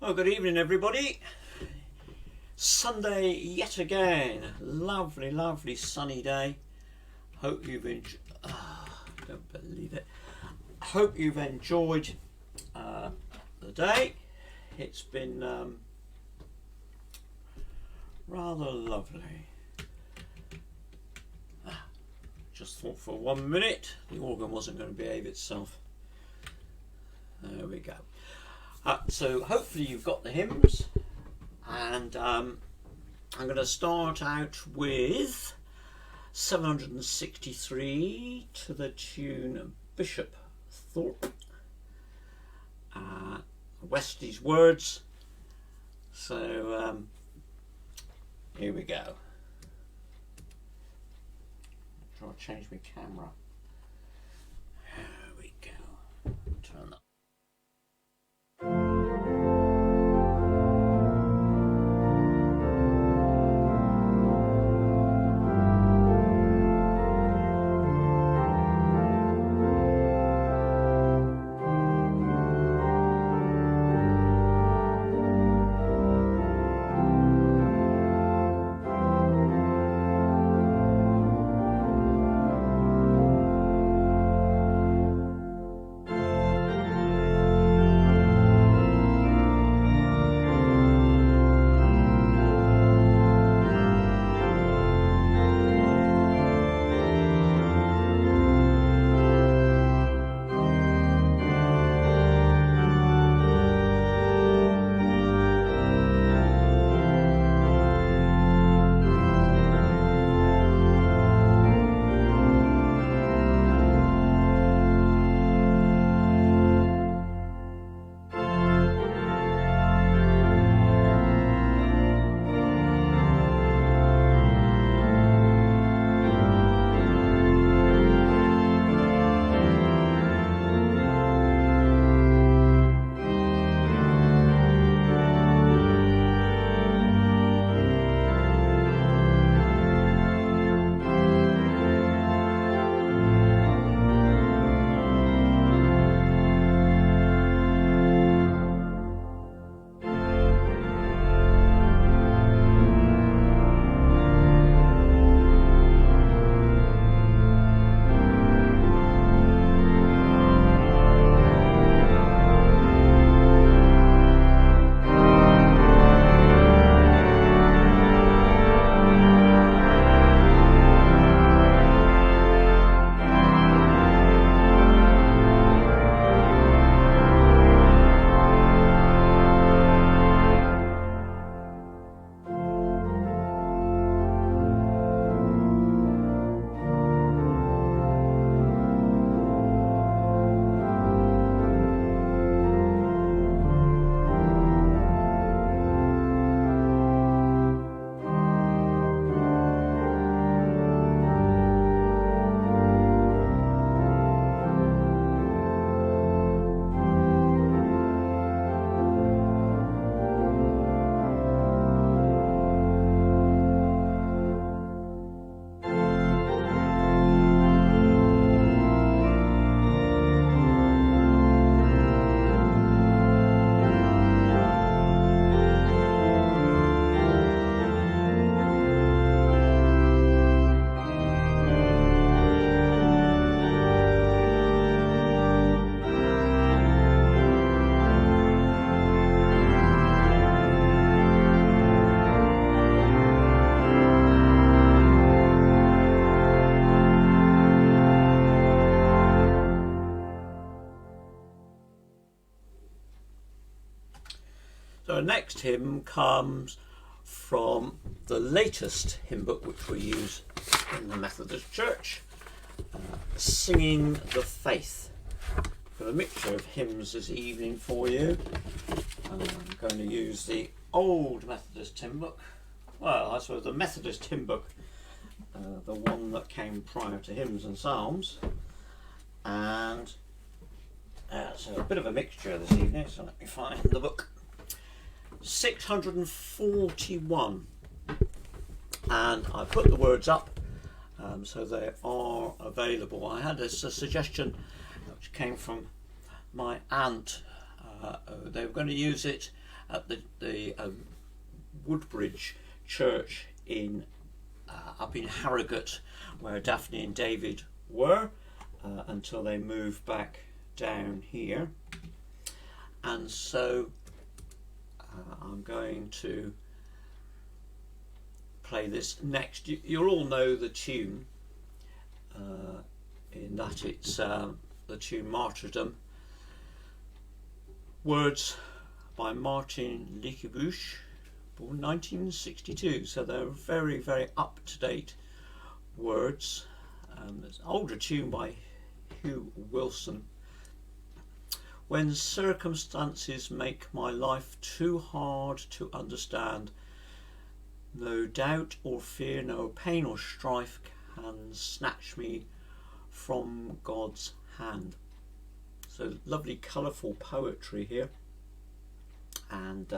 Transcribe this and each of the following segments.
Oh, good evening, everybody. Sunday yet again. Lovely, lovely sunny day. Hope you've enjoyed. Don't believe it. Hope you've enjoyed the day. It's been rather lovely. Just thought for 1 minute the organ wasn't going to behave itself. There we go. So hopefully you've got the hymns, and I'm going to start out with 763 to the tune Bishop Thorpe, Wesley's words. So here we go. Try to change my camera. There we go. Turn that. So our next hymn comes from the latest hymn book which we use in the Methodist Church, Singing the Faith. I've got a mixture of hymns this evening for you. I'm going to use the old Methodist hymn book, well, I suppose the Methodist hymn book, the one that came prior to hymns and psalms, and so a bit of a mixture this evening, so let me find the book. 641, and I put the words up so they are available. I had a suggestion which came from my aunt. They were going to use it at the Woodbridge Church in up in Harrogate, where Daphne and David were, until they moved back down here. And so I'm going to play this next. You'll all know the tune, in that it's the tune Martyrdom. Words by Martin Lickebouche, born 1962, so they're very, very up-to-date words. There's an older tune by Hugh Wilson. When circumstances make my life too hard to understand, no doubt or fear, no pain or strife can snatch me from God's hand. So lovely colourful poetry here, and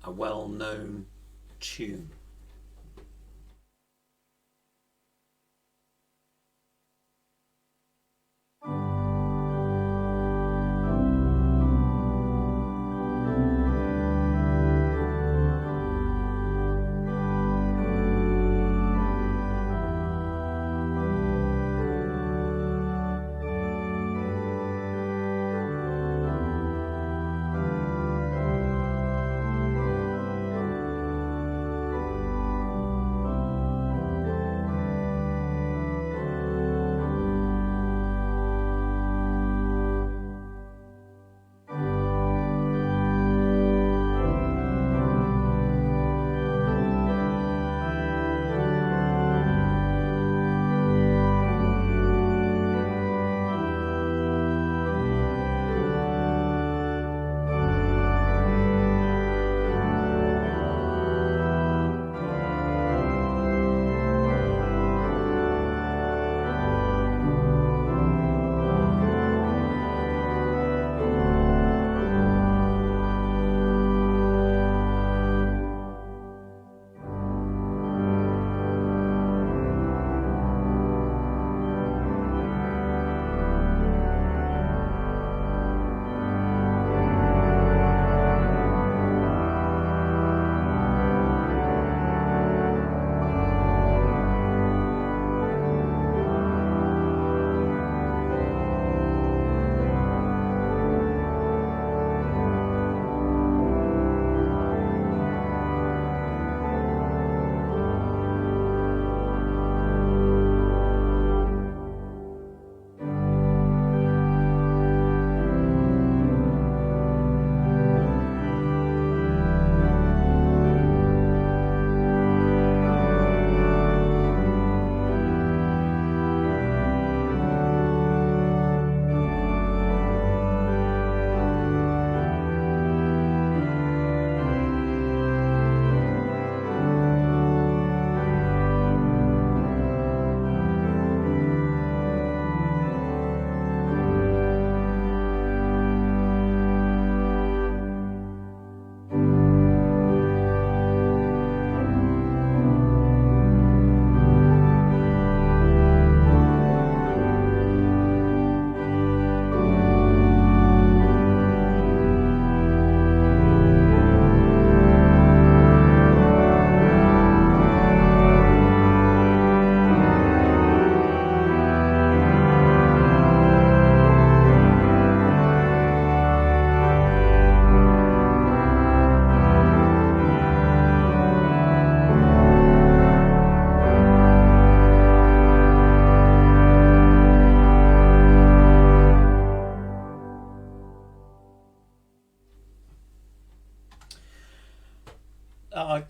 a well-known tune.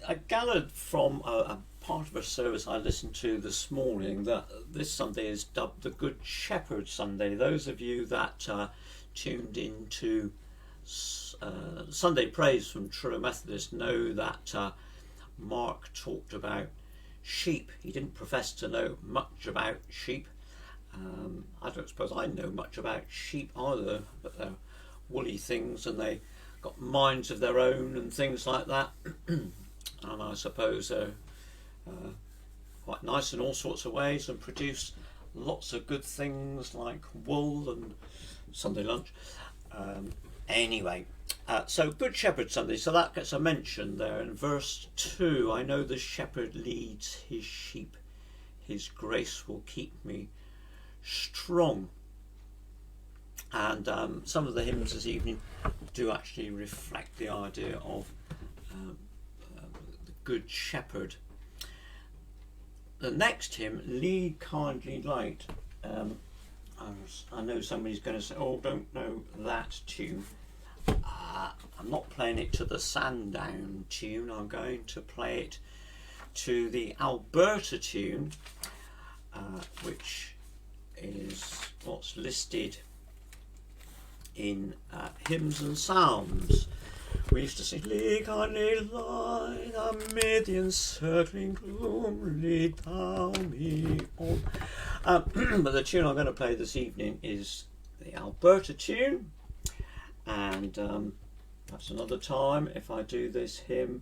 I gathered from a part of a service I listened to this morning that this Sunday is dubbed the Good Shepherd Sunday. Those of you that tuned into Sunday Praise from Truro Methodist know that Mark talked about sheep. He didn't profess to know much about sheep. I don't suppose I know much about sheep either, but they're woolly things and they got minds of their own and things like that. And I suppose they're quite nice in all sorts of ways and produce lots of good things like wool and Sunday lunch. Anyway, so Good Shepherd Sunday, so that gets a mention there in verse 2. I know the shepherd leads his sheep, his grace will keep me strong. And some of the hymns this evening do actually reflect the idea of the Good Shepherd. The next hymn, Lead Kindly Light. I know somebody's going to say, oh, don't know that tune. I'm not playing it to the Sandown tune, I'm going to play it to the Alberta tune, which is what's listed in hymns and psalms. We used to sing, lead kindly light amid the encircling gloom, lead thou me on. But the tune I'm going to play this evening is the Alberta tune, and perhaps another time if I do this hymn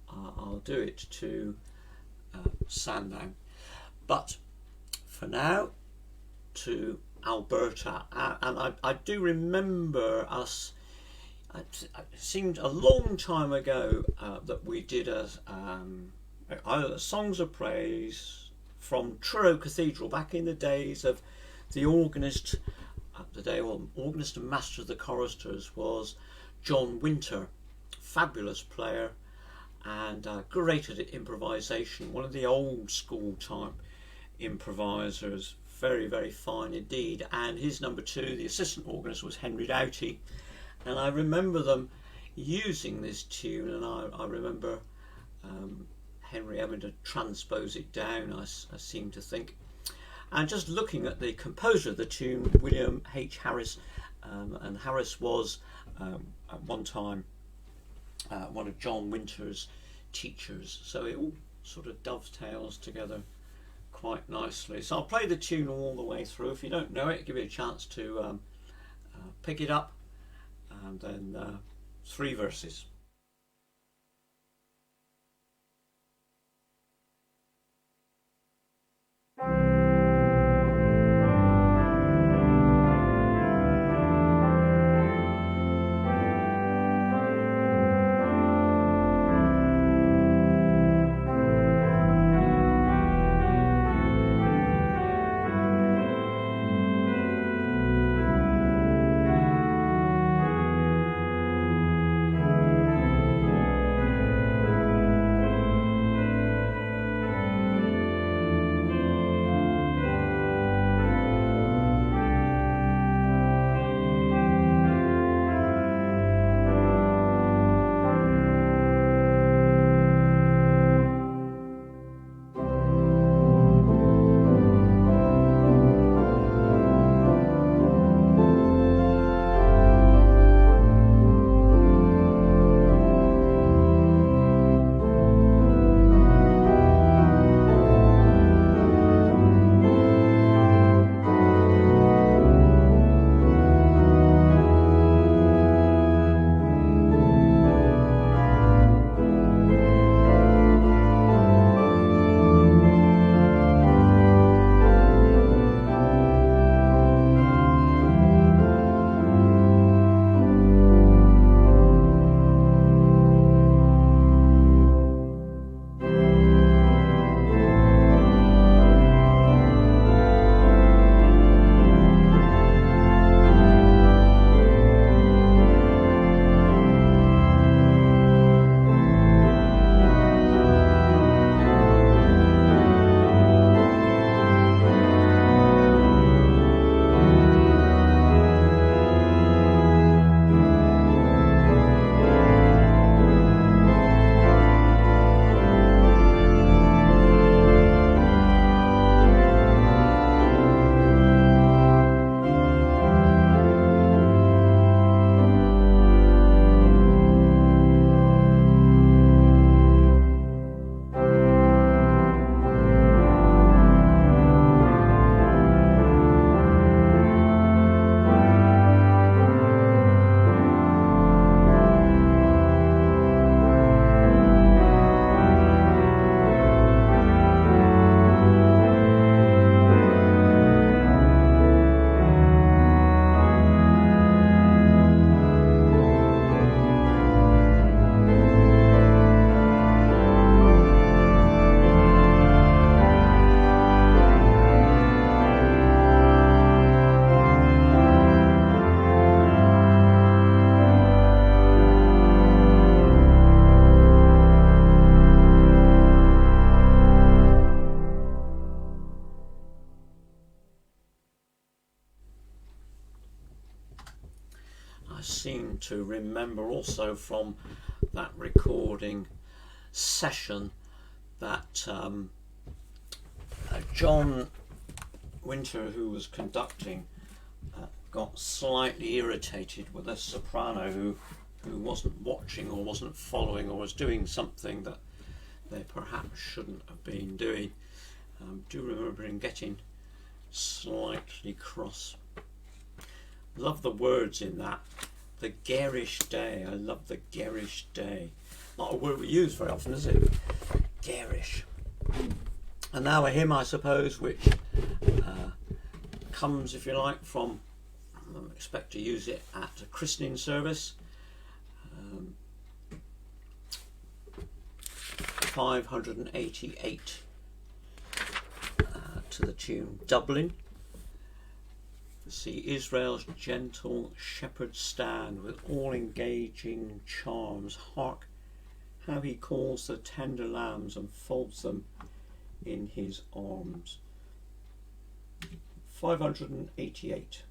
I'll do it to Sandown. But for now, to Alberta. And I do remember us, it seemed a long time ago that we did a Songs of Praise from Truro Cathedral back in the days of the organist. Organist and master of the choristers was John Winter, fabulous player and great at improvisation, one of the old school type improvisers, very, very fine indeed. And his number two, the assistant organist, was Henry Doughty, and I remember them using this tune, and I remember Henry having to transpose it down, I seem to think. And just looking at the composer of the tune, William H. Harris, and Harris was at one time one of John Winter's teachers, so it all sort of dovetails together quite nicely. So I'll play the tune all the way through. If you don't know it, give it a chance to pick it up, and then 3 verses. to remember also from that recording session that John Winter, who was conducting, got slightly irritated with a soprano who wasn't watching or wasn't following or was doing something that they perhaps shouldn't have been doing. Do remember him getting slightly cross. Love the words in that. The garish day. I love the garish day. Not a word we use very often, is it? Garish. And now a hymn, I suppose, which comes, if you like, from, I expect to use it at a christening service. 588 to the tune Dublin. See Israel's gentle shepherd stand with all engaging charms. Hark how he calls the tender lambs and folds them in his arms. 588.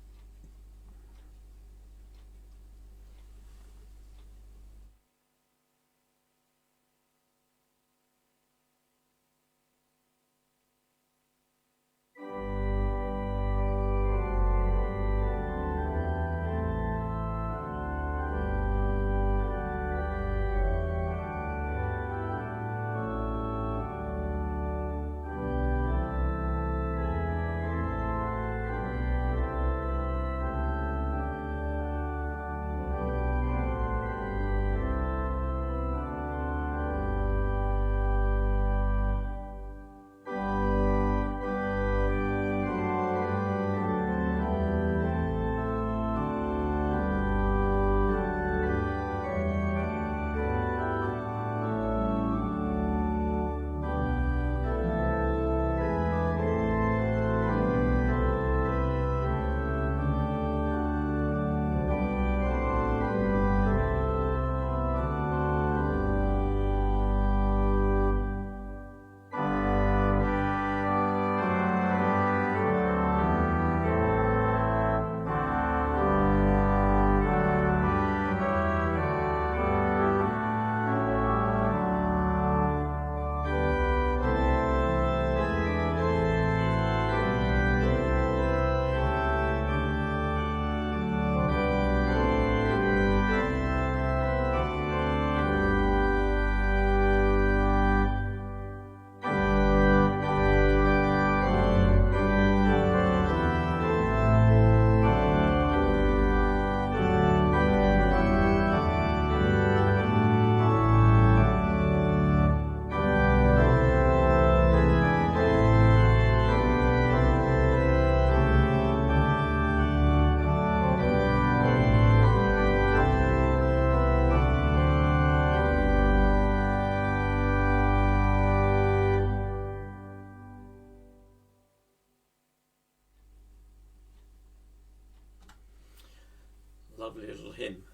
Lovely little hymn.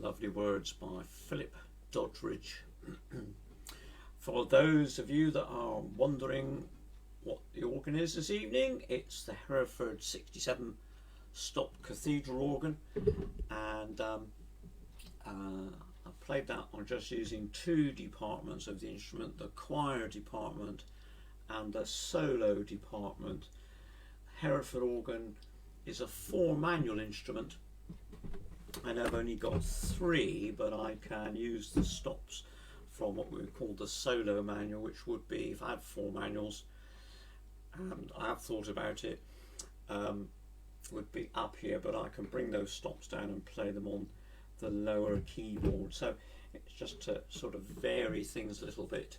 Lovely words by Philip Doddridge. For those of you that are wondering what the organ is this evening, it's the Hereford 67 stop cathedral organ, and I played that on just using two departments of the instrument, the choir department and the solo department. Hereford organ is a 4 manual instrument, and I've only got 3, but I can use the stops from what we would call the solo manual, which would be, if I had 4 manuals, and I have thought about it, would be up here, but I can bring those stops down and play them on the lower keyboard. So it's just to sort of vary things a little bit.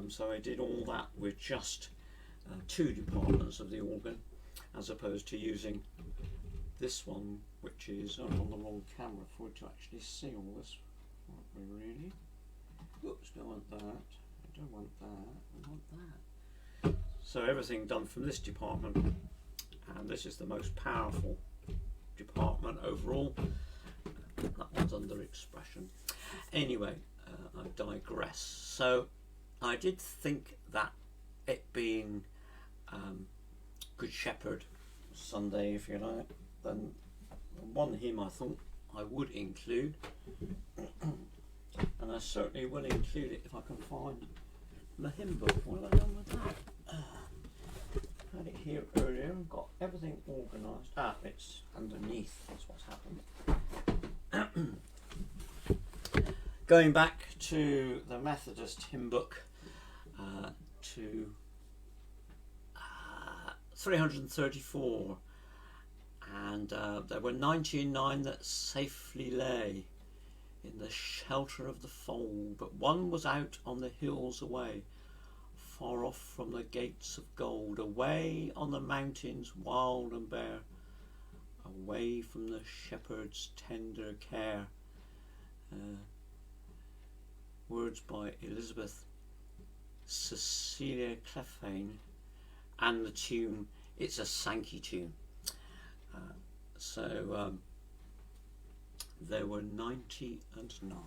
So I did all that with just 2 departments of the organ, as opposed to using this one, which is on the wrong camera for it to actually see all this. Aren't we really? Oops, don't want that. I don't want that. I want that. So everything done from this department, and this is the most powerful department overall. That one's under expression. Anyway, I digress. So I did think that it being Good Shepherd Sunday, if you like, then one hymn I thought I would include, and I certainly will include it if I can find the hymn book. What have I done with that? Had it here earlier and got everything organised. It's underneath. That's what's happened. Going back to the Methodist hymn book, to 334, and there were 99 that safely lay in the shelter of the fold, but one was out on the hills away, far off from the gates of gold, away on the mountains wild and bare, away from the shepherd's tender care. Words by Elizabeth Cecilia Clefane, and the tune, it's a Sankey tune. So there were 99.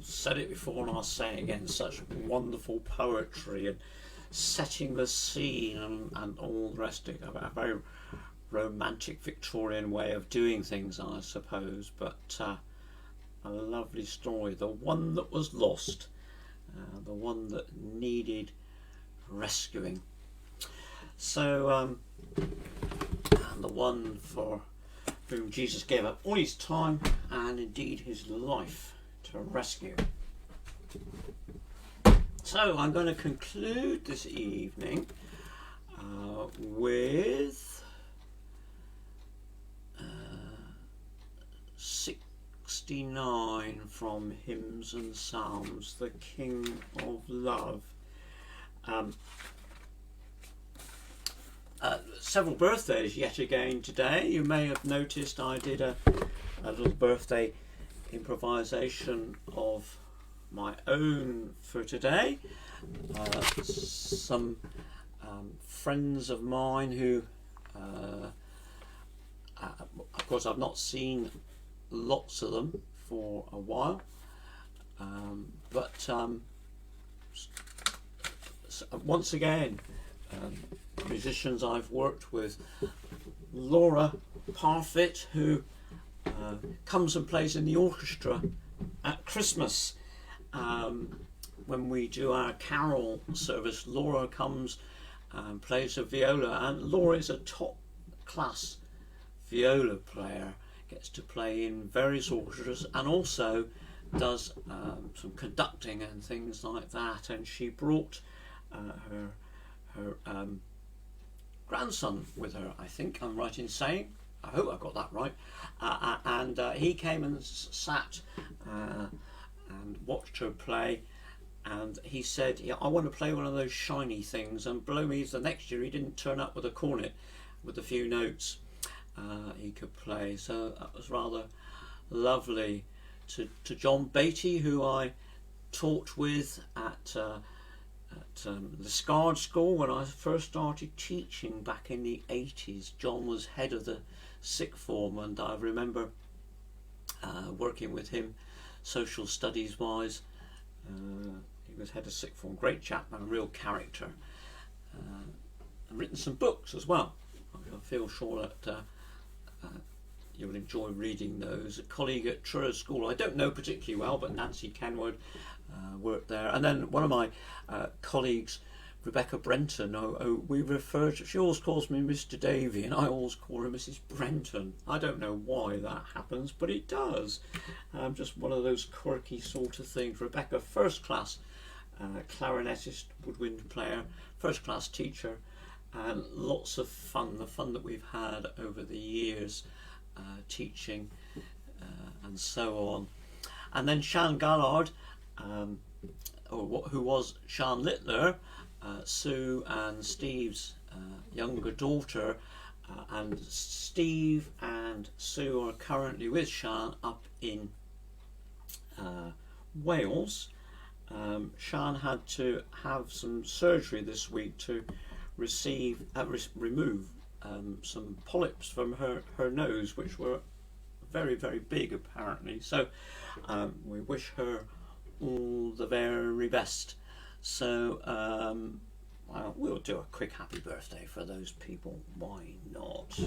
said it before and I'll say it again, such wonderful poetry and setting the scene and all the rest of it. A very romantic Victorian way of doing things, I suppose, but a lovely story. The one that was lost, the one that needed rescuing. So, and the one for whom Jesus gave up all his time and indeed his life to rescue. So I'm going to conclude this evening with 69 from Hymns and Psalms, the King of Love. Several birthdays yet again today. You may have noticed I did a little birthday improvisation of my own for today. Some friends of mine who, of course, I've not seen lots of them for a while, but once again, musicians I've worked with. Laura Parfit, who comes and plays in the orchestra at Christmas. When we do our carol service, Laura comes and plays a viola, and Laura is a top class viola player, gets to play in various orchestras and also does some conducting and things like that, and she brought her grandson with her, I think I'm right in saying. I hope I got that right. And he came and sat and watched her play, and he said, yeah, I want to play one of those shiny things, and blow me, the next year he didn't turn up with a cornet with a few notes he could play. So that was rather lovely. To John Beatty, who I taught with at the Scard School when I first started teaching back in the 80s. John was head of the sixth form, and I remember working with him social studies wise. He was head of sixth form, great chap and a real character, and written some books as well. I feel sure that you'll enjoy reading those. A colleague at Truro School I don't know particularly well, but Nancy Kenwood worked there. And then one of my colleagues, Rebecca Brenton, we refer to, she always calls me Mr. Davy and I always call her Mrs. Brenton. I don't know why that happens, but it does. Just one of those quirky sort of things. Rebecca, first class clarinetist, woodwind player, first class teacher, and lots of fun, the fun that we've had over the years teaching and so on. And then Sian Gallard, who was Sian Littler, Sue and Steve's younger daughter, and Steve and Sue are currently with Sian up in Wales. Sian had to have some surgery this week to remove some polyps from her nose, which were very, very big apparently. So we wish her all the very best. So well, we'll do a quick happy birthday for those people. Why not?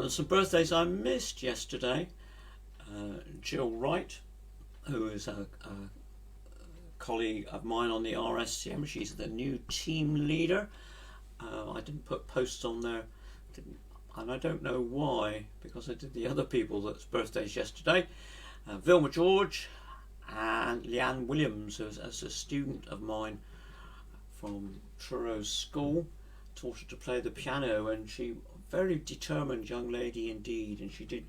Some birthdays I missed yesterday. Jill Wright, who is a colleague of mine on the RSCM, she's the new team leader. I didn't put posts on there, and I don't know why, because I did the other people that's birthdays yesterday. Vilma George and Leanne Williams, as a student of mine from Truro School, taught her to play the piano, and she very determined young lady indeed, and she did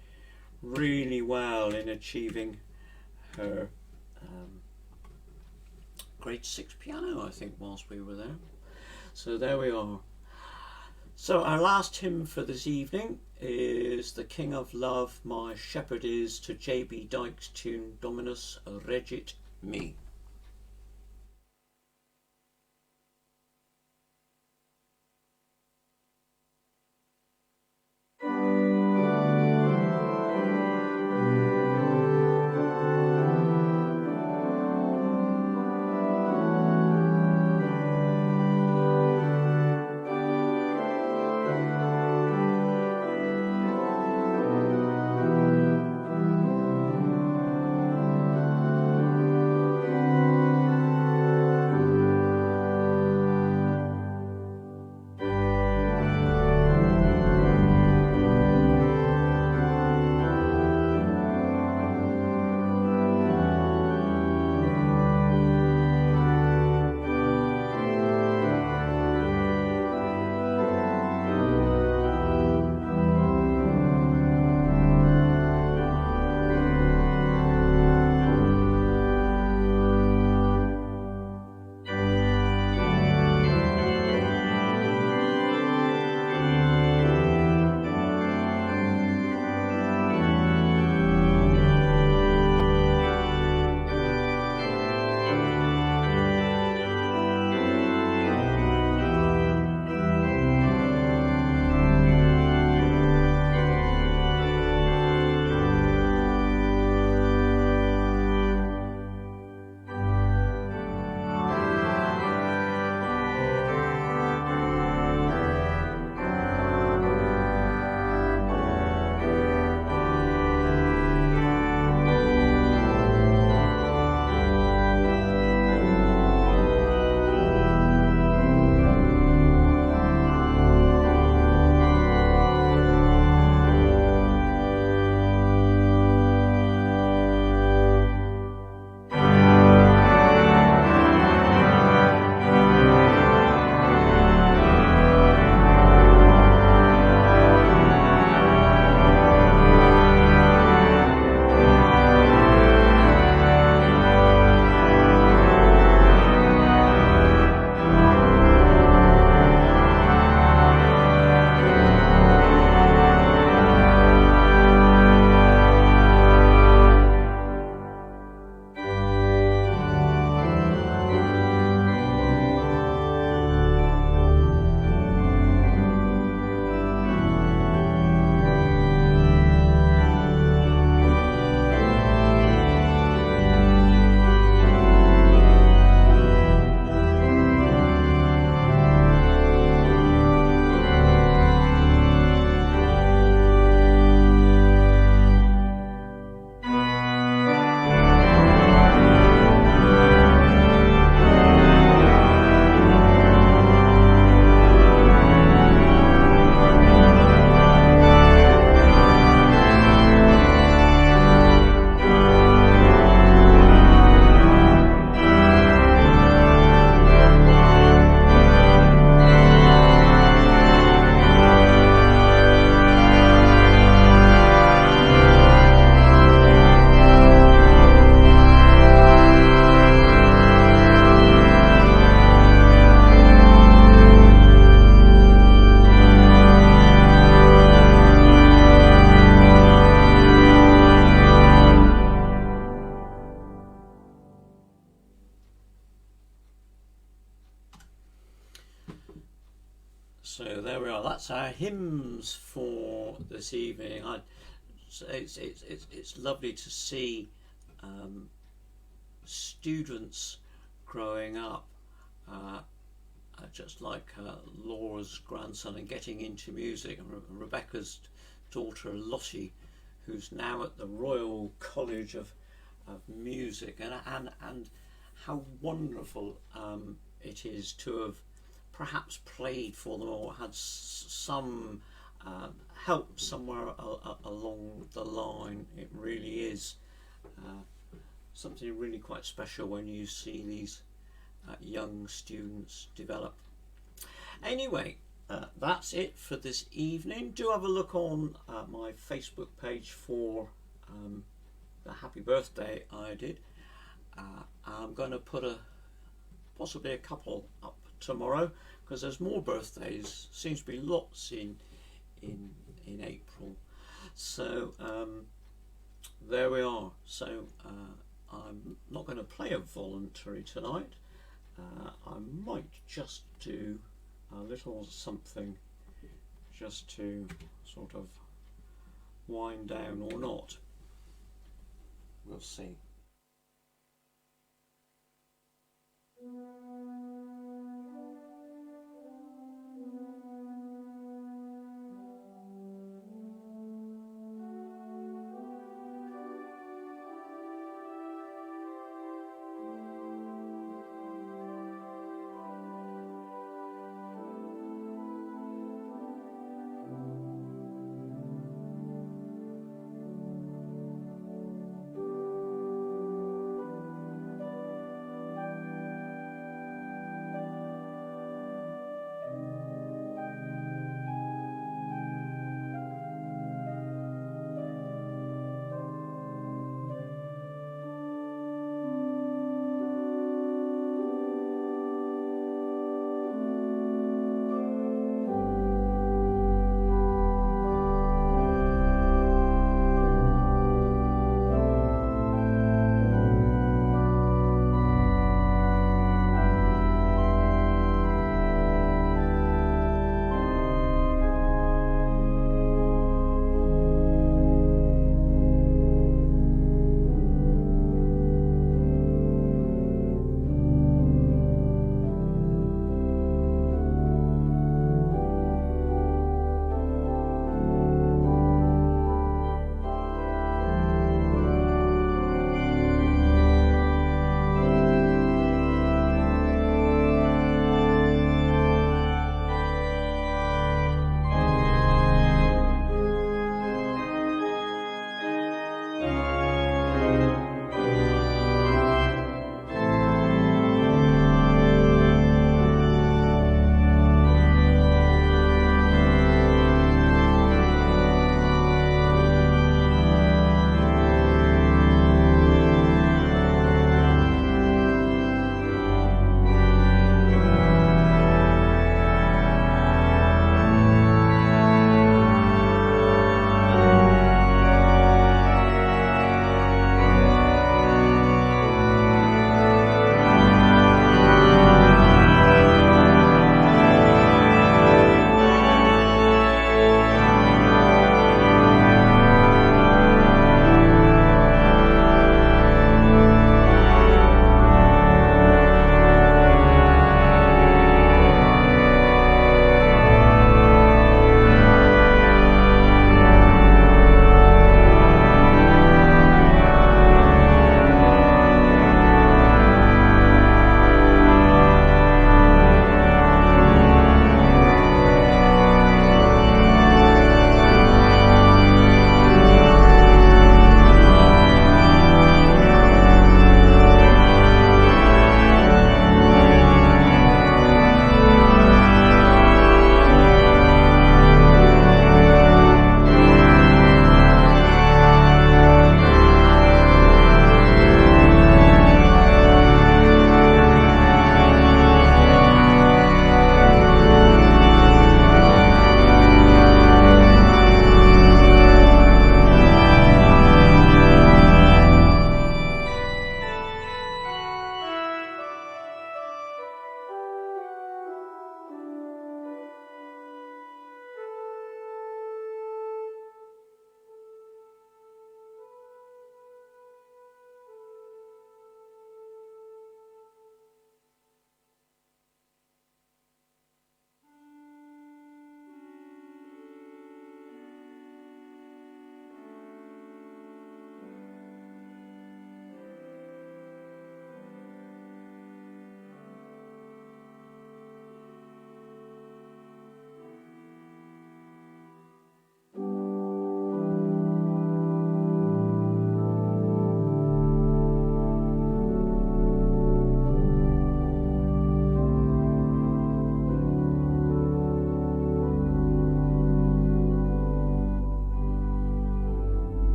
really well in achieving her grade 6 piano, I think, whilst we were there. So there we are. So our last hymn for this evening is The King of Love, My Shepherd Is, to J.B. Dyke's tune Dominus Regit Me. So there we are. That's our hymns for this evening. It's lovely to see students growing up, just like Laura's grandson, and getting into music, and Rebecca's daughter Lottie, who's now at the Royal College of Music, and how wonderful it is to have perhaps played for them or had some help somewhere along the line. It really is something really quite special when you see these young students develop. Anyway, that's it for this evening. Do have a look on my Facebook page for the happy birthday I did. I'm going to put possibly a couple up tomorrow, because there's more birthdays. Seems to be lots in April. So there we are. So I'm not going to play a voluntary tonight. I might just do a little something just to sort of wind down or not. We'll see.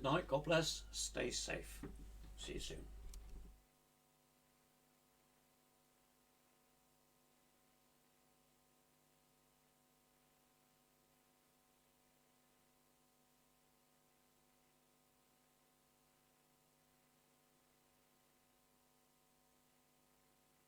night. God bless. Stay safe. See you soon.